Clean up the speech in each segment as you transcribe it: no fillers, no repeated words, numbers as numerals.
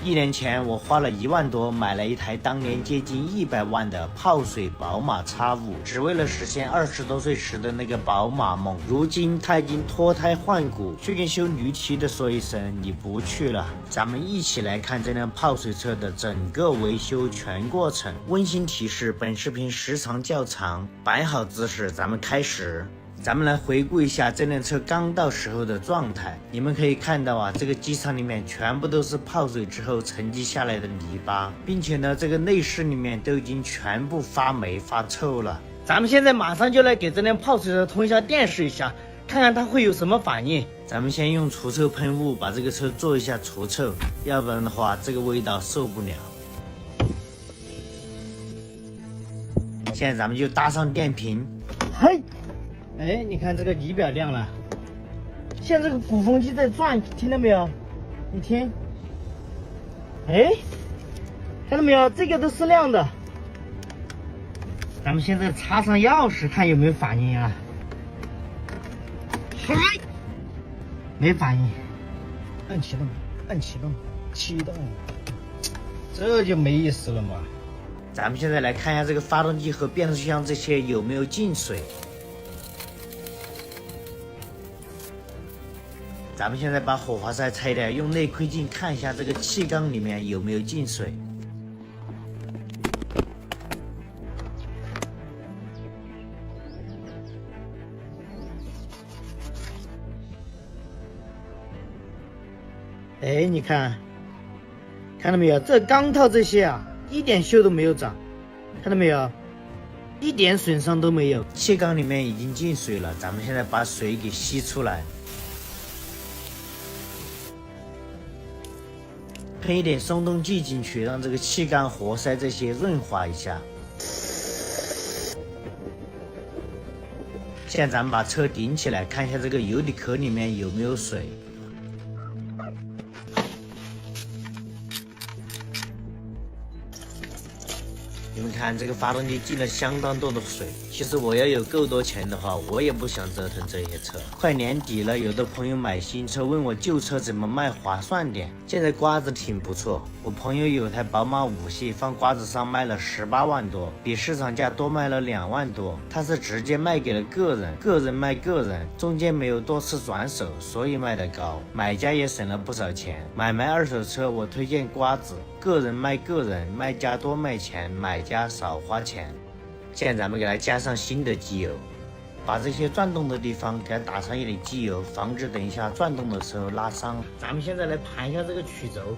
1年前，我花了1萬多買了一台當年接近100萬的泡水寶馬 X5，只為了實現20多歲時的那個寶馬夢。如今它已經脫胎換骨，最近修鋁提的說一聲你不去了。咱們一起來看這輛泡水車的整個維修全過程。溫馨提示：本視頻時長較長，擺好姿勢，咱們開始。咱們來回顧一下這輛車剛到時候的狀態。你們可以看到啊，這個機艙裡面全部都是泡水之後沉積下來的泥巴，並且呢，這個內飾裡面都已經全部發霉發臭了。咱們現在馬上就来給這輛泡水車通一下電試一下，看看它會有什麼反應。咱們先用除臭噴霧把這個車做一下除臭，要不然的話这個味道受不了。现在咱们就搭上電瓶。嘿，哎，你看這個儀表亮了，現在這個鼓風機在轉，聽到沒有？你聽，哎，看到沒有？這個都是亮的。咱們現在插上鑰匙，看有沒有反應啊？嗨，沒反應。按啟動，按啟動，啟動，這就沒意思了嘛。咱們現在來看一下這個發動機和變速箱這些有沒有進水。咱們現在把火花塞拆掉，用內窺鏡看一下這個氣缸裡面有沒有進水。哎，你看，看到沒有？這鋼套這些啊，一點鏽都沒有長，看到沒有？一點損傷都沒有。氣缸裡面已經進水了，咱們現在把水給吸出來。噴一點鬆動劑進去，讓這個氣缸、活塞這些潤滑一下。現在咱們把車頂起來，看一下這個油底殼裡面有沒有水。你們看，這個發動機進了相當多的水。其實我要有夠多錢的話，我也不想折騰這些車。快年底了，有的朋友買新車問我舊車怎麼賣划算點。現在瓜子挺不錯，我朋友有台寶馬5系放瓜子上賣了18萬多，比市場價多賣了2萬多。他是直接賣給了個人，個人賣個人，中間沒有多次轉手，所以賣得高，買家也省了不少錢。買賣二手車我推薦瓜子，個人賣個人，賣家多賣錢，買家少花錢。现在咱们给它加上新的机油，把这些转动的地方给它打上一点机油，防止等一下转动的时候拉伤。咱们现在来盘一下这个曲轴，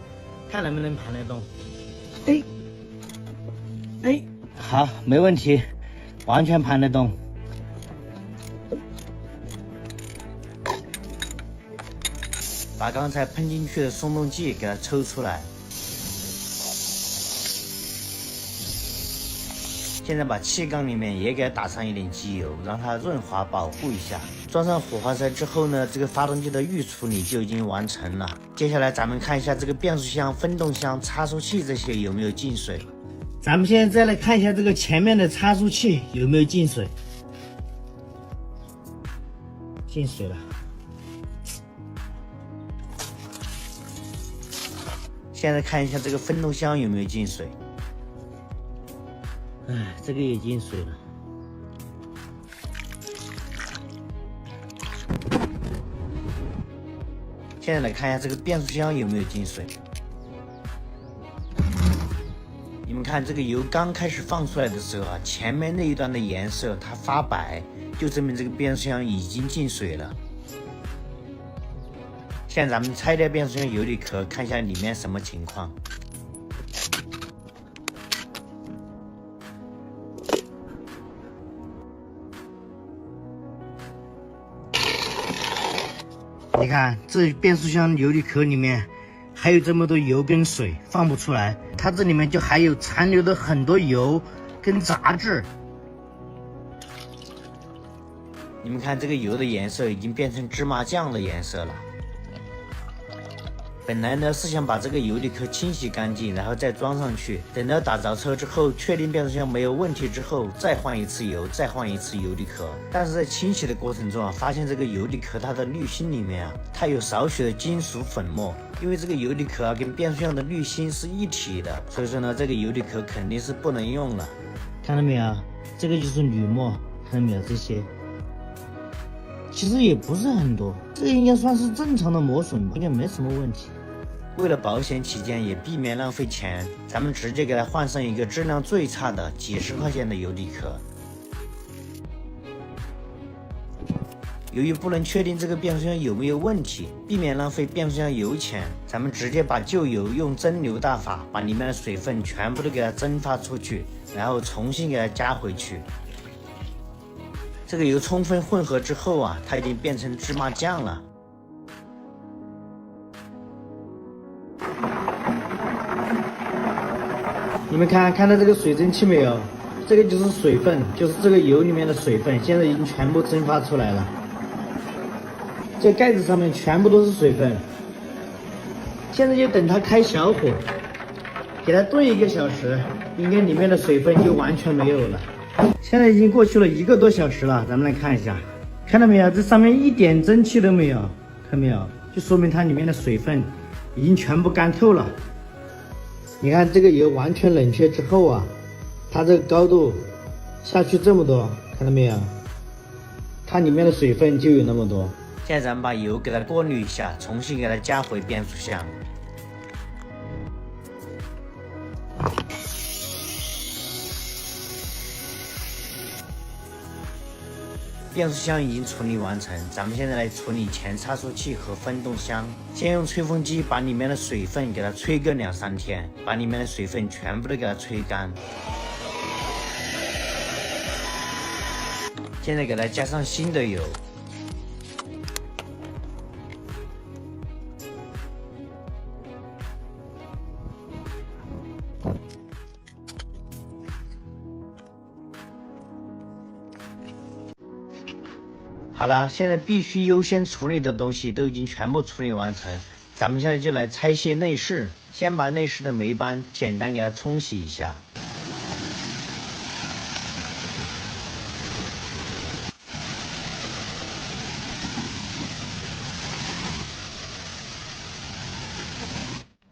看能不能盘得动。哎，好，没问题，完全盘得动。把刚才噴進去的鬆動劑給它抽出來。現在把氣缸裡面也給它打上一點機油，讓它潤滑保護一下。裝上火花塞之後呢，這個發動機的預處理就已經完成了。接下來咱們看一下這個變速箱、分動箱、差速器這些有沒有進水。咱們現在再來看一下這個前面的差速器有沒有進水。進水了。現在看一下這個分動箱有沒有進水。哎，這個也進水了。現在來看一下這個變速箱有沒有進水。你們看這個油剛開始放出來的時候啊，前面那一段的顏色它發白，就證明這個變速箱已經進水了。現在咱們拆掉變速箱油底殼，看一下裡面什麼情況。你看，這變速箱油底殼裡面還有這麼多油跟水，放不出來。它這裡面就還有殘留的很多油跟雜質。你們看，這個油的顏色已經變成芝麻醬的顏色了。本来呢是想把这個油離殼清洗乾淨，然後再裝上去。等到打着車之後，確定變速箱沒有問題之後，再換一次油，再換一次油離殼。但是在清洗的過程中啊，發現這個油離殼它的濾芯裡面啊，它有少許的金屬粉末。因為這個油離殼啊跟變速箱的濾芯是一體的，所以說呢，這個油離殼肯定是不能用了。看到沒有？這個就是鋁末，看到沒有？這些其實也不是很多，這應該算是正常的磨損吧，應該沒什麼問題。為了保險起見，也避免浪費錢，咱們直接給它換上一個質量最差的幾十塊錢的油離殼。由於不能確定這個變速箱有沒有問題，避免浪費變速箱油錢，咱們直接把舊油用蒸餾大法把裡面的水分全部都給它蒸發出去，然後重新給它加回去。這個油充分混合之後啊，它已經變成芝麻醬了。你們看到這個水蒸氣沒有？這個就是水分，就是這個油裡面的水分，現在已經全部蒸發出來了。這蓋子上面全部都是水分。現在就等它開小火，給它燉1個小時，應該裡面的水分就完全沒有了。現在已經過去了1個多小時了，咱們來看一下，看到沒有？這上面一點蒸汽都沒有，看到沒有？就說明它裡面的水分已經全部乾透了。你看這個油完全冷卻之後啊，它這個高度下去這麼多，看到沒有？它裡面的水分就有那麼多。現在咱們把油給它過濾一下，重新給它加回變速箱。变速箱已經處理完成，咱們現在來處理前差速器和分動箱。先用吹風機把裡面的水分給它吹個2、3天，把裡面的水分全部都給它吹乾。現在給它加上新的油。好了，現在必須優先處理的東西都已經全部處理完成，咱們現在就來拆卸內飾。先把內飾的黴斑簡單給它沖洗一下。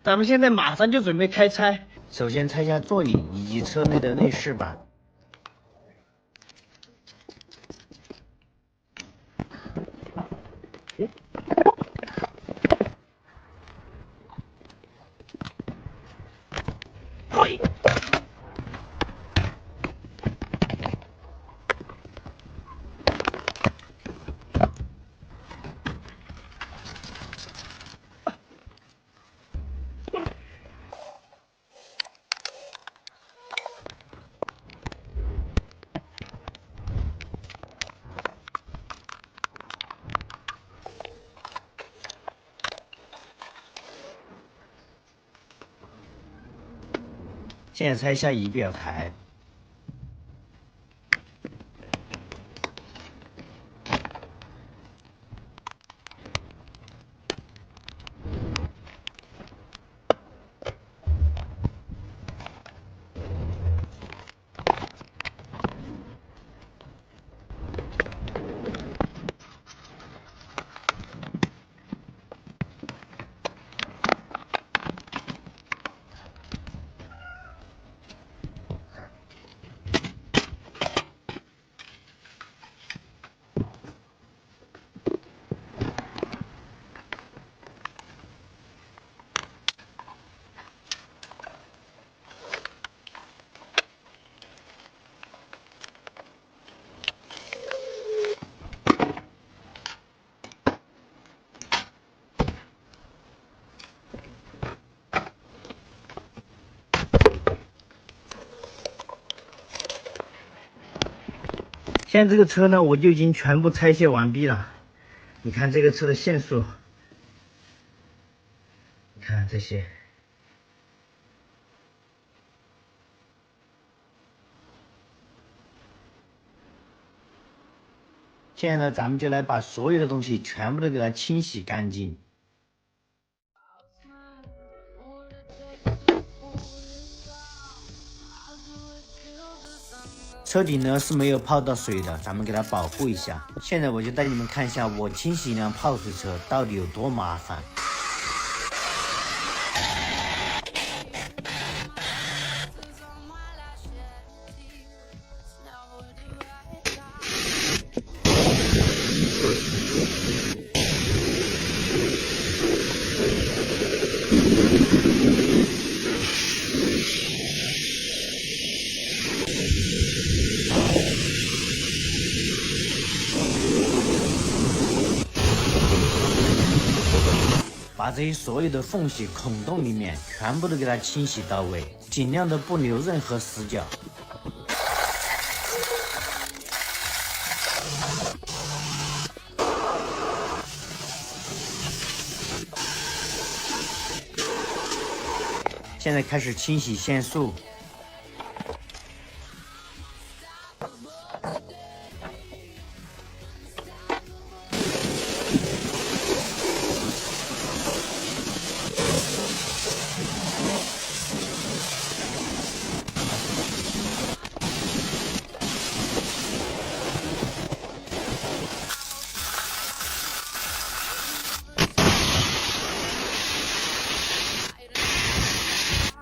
咱們現在馬上就準備開拆，首先拆下座椅以及車內的內飾板。现在拆下儀表台。现在這個車呢，我就已經全部拆卸完畢了。你看這個車的線束，你看這些。現在呢，咱們就來把所有的東西全部都給它清洗乾淨。車頂呢是沒有泡到水的，咱們給它保護一下。現在我就帶你們看一下我清洗一輛泡水車到底有多麻煩。把这些所有的縫隙、孔洞裡面全部都給它清洗到位，盡量的不留任何死角。現在開始清洗線束。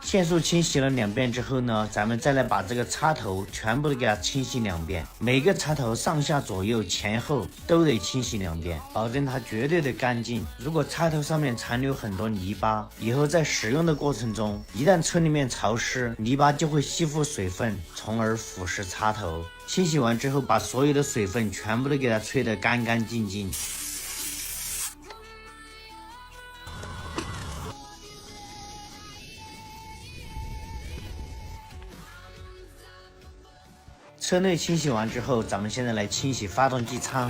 线束清洗了2遍之後呢，咱們再來把這個插頭全部都給它清洗2遍，每個插頭上下左右前後都得清洗2遍，保證它絕對的乾淨。如果插頭上面殘留很多泥巴，以後在使用的過程中，一旦車裡面潮濕，泥巴就會吸附水分，從而腐蝕插頭。清洗完之後，把所有的水分全部都給它吹得乾乾淨淨。車內清洗完之後，咱們現在來清洗發動機艙。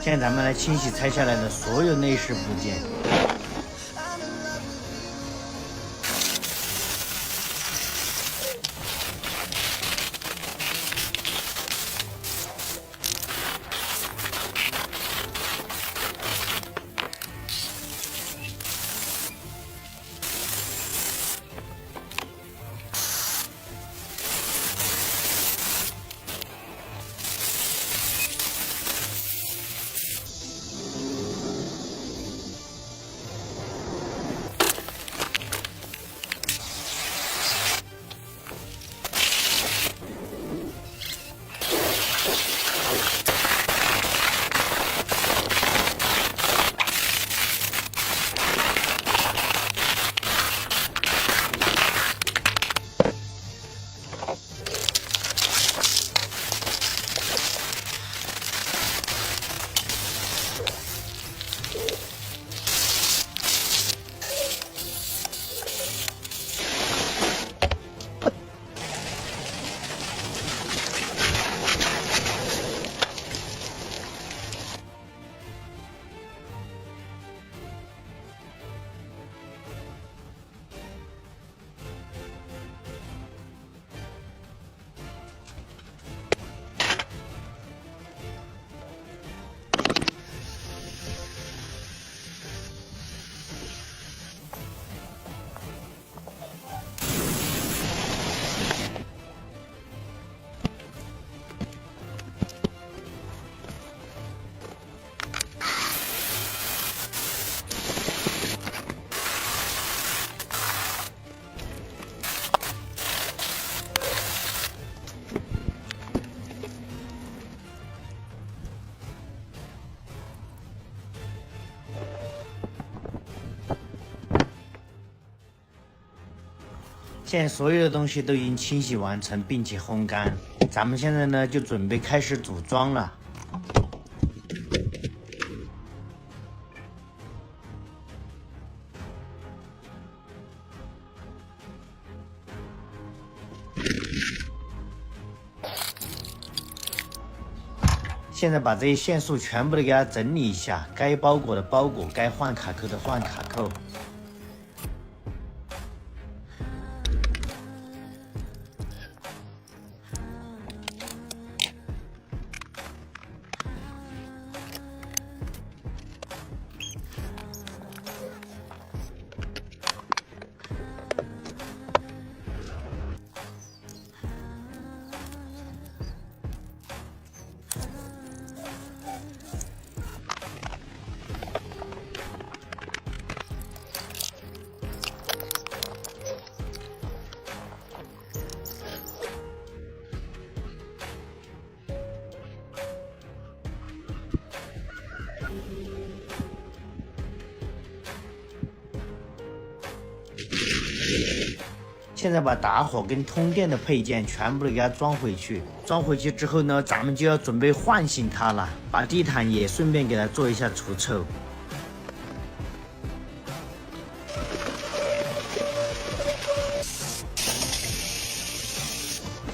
现在咱们来清洗拆下来的所有內飾部件。现在所有的東西都已經清洗完成，並且烘乾。咱們現在呢就準備開始組裝了。现在把這些線束全部都給它整理一下，該包裹的包裹，該換卡扣的換卡扣。现在把打火跟通电的配件全部都給它裝回去。裝回去之後呢，咱們就要準備喚醒它了，把地毯也順便給它做一下除臭。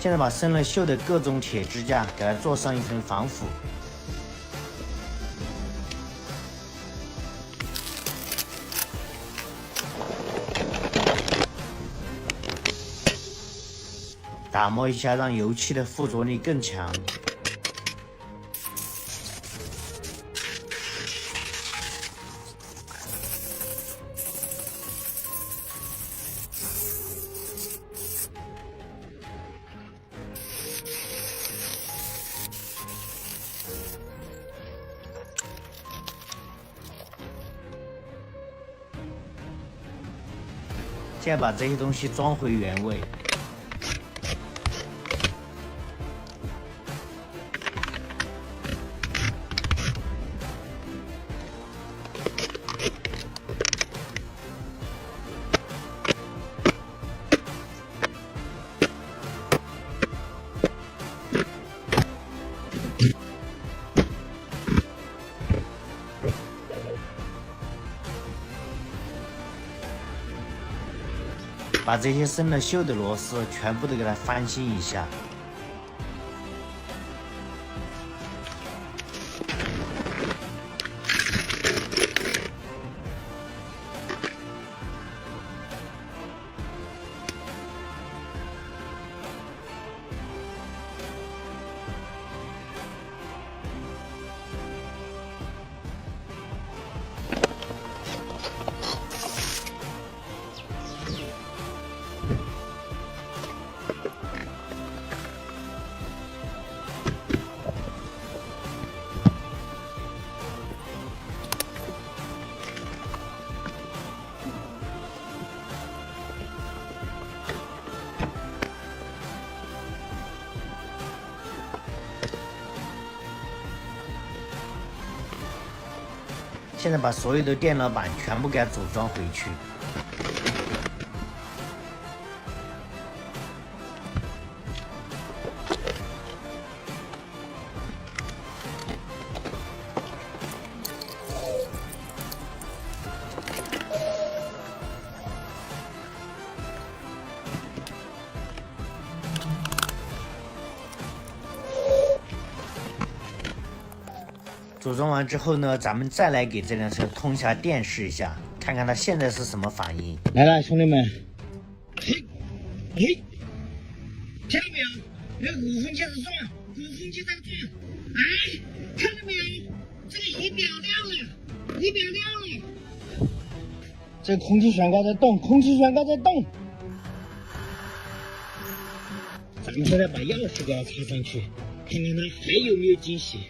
現在把生了鏽的各種鐵支架給它做上一層防腐。打磨一下，讓油漆的附着力更強。现在把這些東西裝回原位。把這些生了鏽的螺絲全部都給它翻新一下。现在把所有的電腦板全部給它組裝回去。組裝完之後呢，咱們再來給這輛車通一下電試一下，看看它現在是什麼反應。來了，兄弟們，聽到沒有？那個鼓風機在轉，鼓風機在轉，哎，看到沒有？這個儀表亮了，儀表亮了。這個空氣懸掛在動，空氣懸掛在動。咱們現在把鑰匙給它插上去，看看它還有沒有驚喜。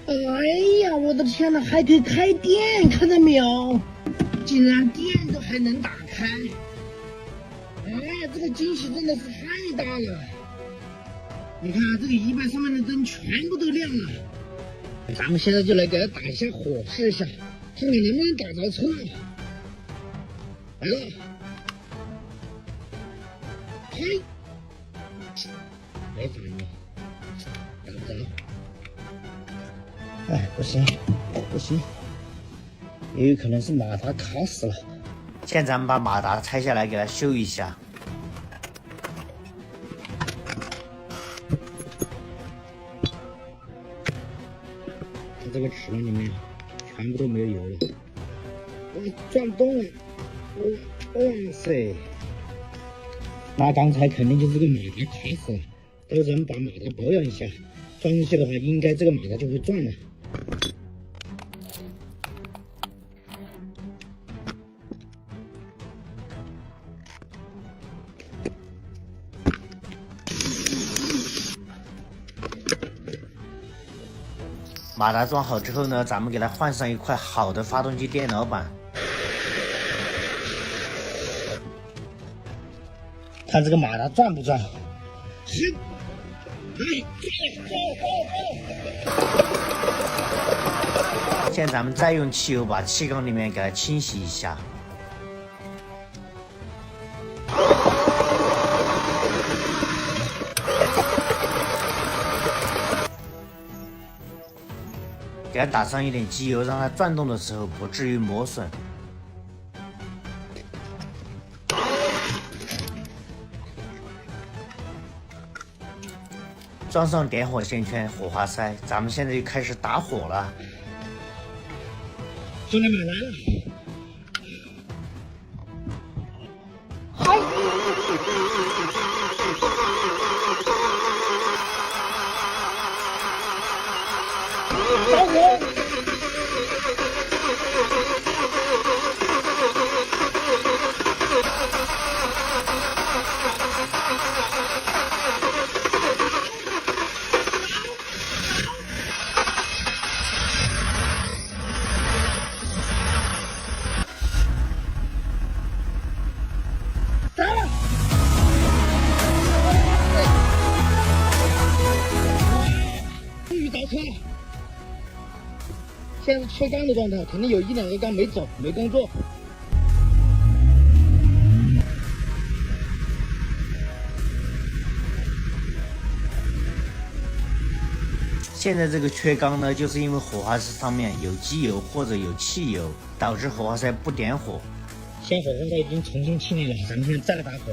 哎呀，我的天哪，還可以開電，看到沒有？竟然電都還能打開！哎呀，這個驚喜真的是太大了！你看這個儀表上面的燈全部都亮了。咱們現在就來給它打一下火試一下，看你能不能打着車。来了，开！没反应，打不着。哎，不行，不行，也有可能是马达卡死了。现在咱们把马达拆下来，给它修一下。它这个齿轮里面全部都没有油了。哇，转不动了！哇塞！那刚才肯定就是这个马达卡死了。到时候把马达保養一下，裝上去的話，應該這個馬達就會轉了。马达裝好之後呢，咱們給它換上一塊好的發動機電腦板。看這個馬達轉不轉？現在咱們再用汽油把氣缸裡面給它清洗一下。給它打上一點機油，讓它轉動的時候不至於磨損。裝上點火線圈、火花塞，咱們現在就開始打火了。兄弟們來了！着火！终於着車了！現在是缺缸的狀態，肯定有1-2個缸沒走，沒工作。現在這個缺缸呢，就是因為火花塞上面有機油或者有汽油，導致火花塞不點火。現在火花塞已經重新清理了，咱們現在再來打火。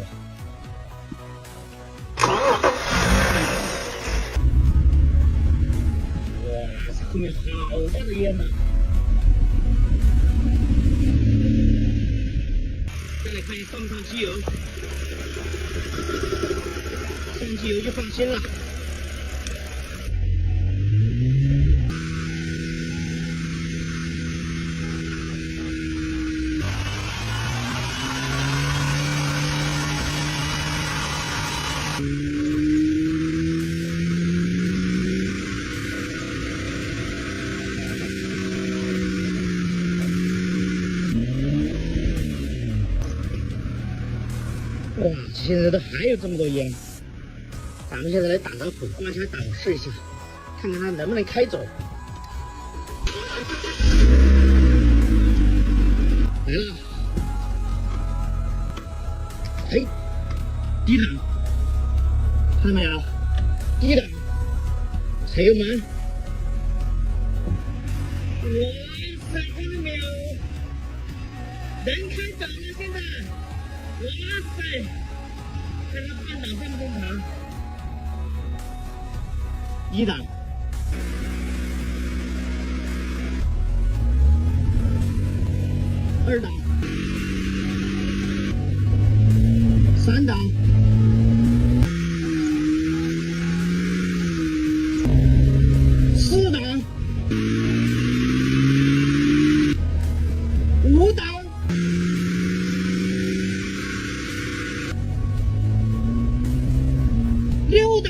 後面好大的煙吶！再來看放不上機油，上機油就放心了。哇，現在都還有這麼多煙，咱們現在來打着火，關一下打火試一下，看看它能不能開走。來了，嘿，低檔，看到沒有？低檔，踩油門。哇塞，看到沒有？能開走了，現在。哇塞！看它半檔正不正常？1檔、2檔、3檔、4檔、5檔。6檔，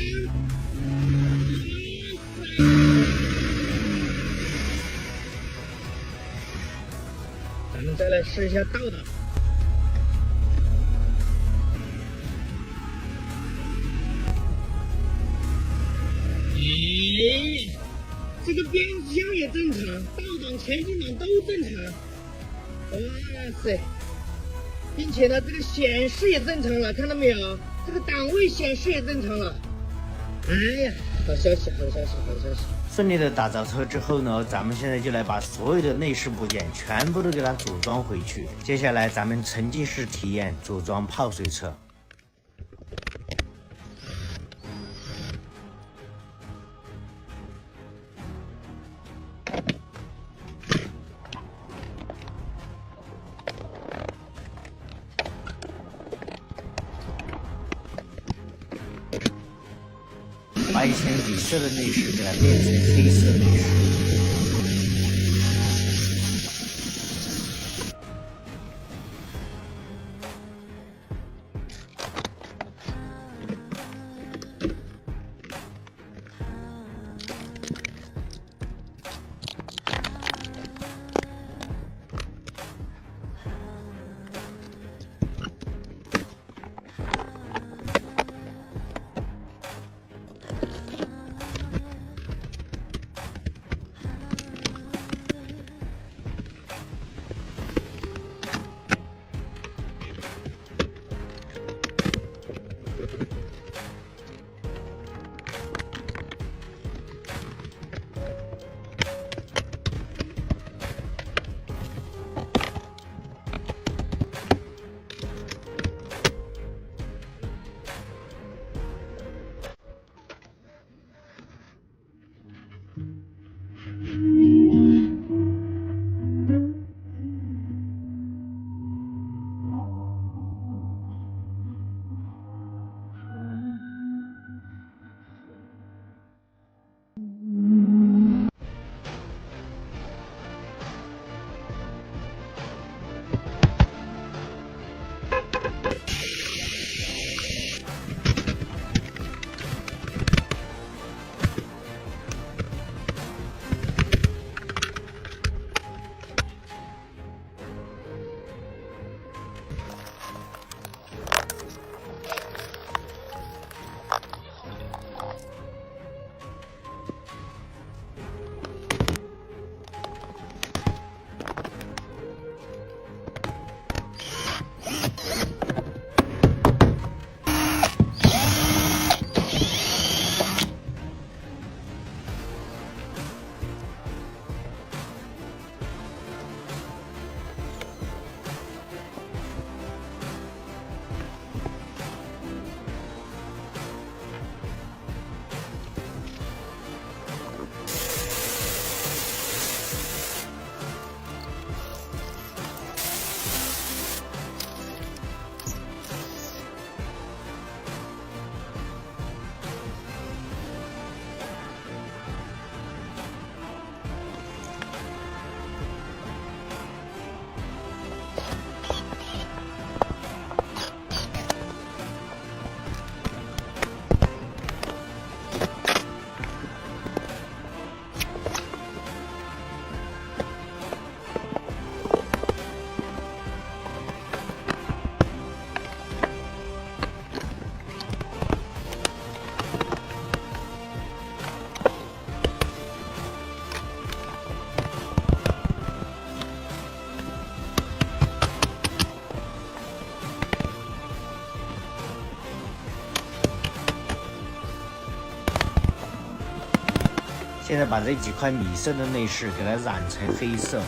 咱們再來試一下倒檔。咦，這個變速箱也正常，倒檔前进档都正常。哇塞！并且呢，这个显示也正常了，看到没有？这个档位显示也正常了。哎呀，好消息，好消息，好消息！顺利的打着车之后呢，咱们现在就来把所有的内饰部件全部都给它组装回去。接下来咱们沉浸式体验组装泡水车。把以前底色的内饰给它变成黑色内饰。现在把这几块米色的内饰给它染成黑色。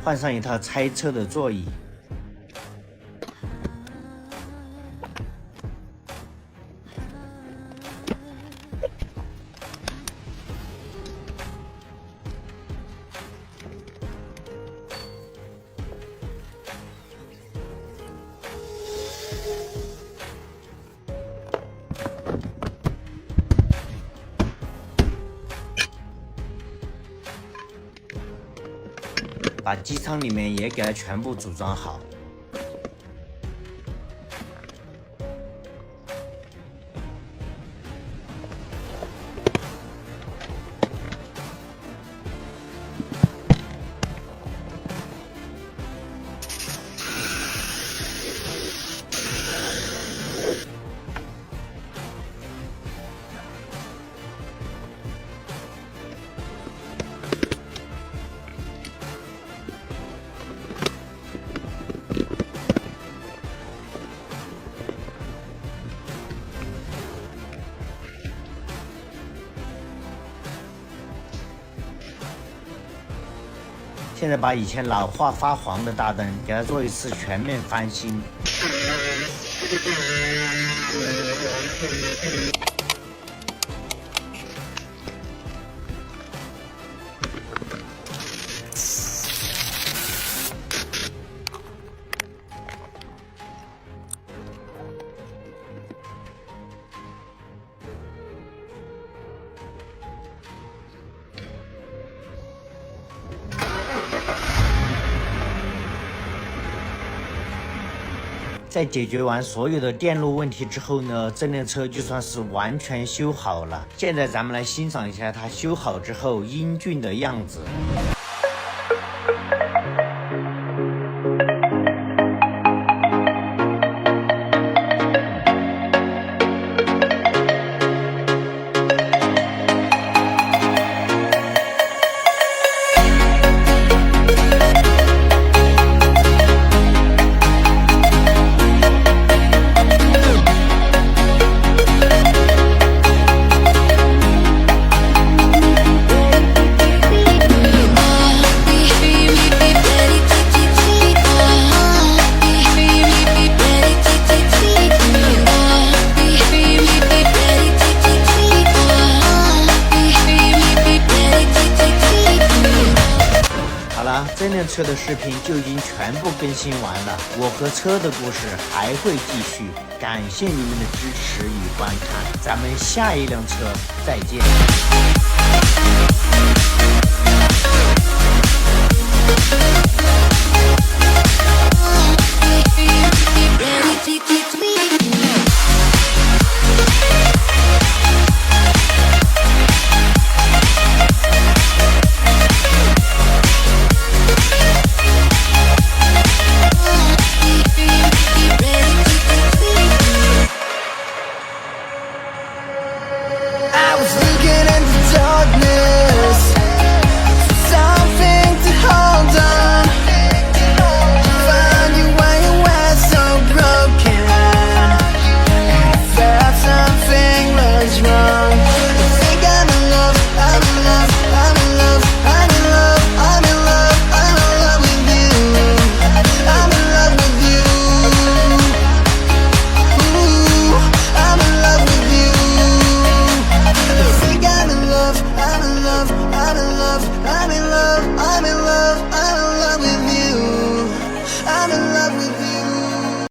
换上一套拆车的座椅。把機艙裡面也給它全部組裝好。现在把以前老化发黄的大灯给它做一次全面翻新。在解決完所有的電路問題之後呢，這輛車就算是完全修好了。現在咱們來欣賞一下它修好之後英俊的樣子。这輛車的視頻就已經全部更新完了，我和車的故事還會繼續，感謝你們的支持與觀看，咱們下一輛車再見。Ready to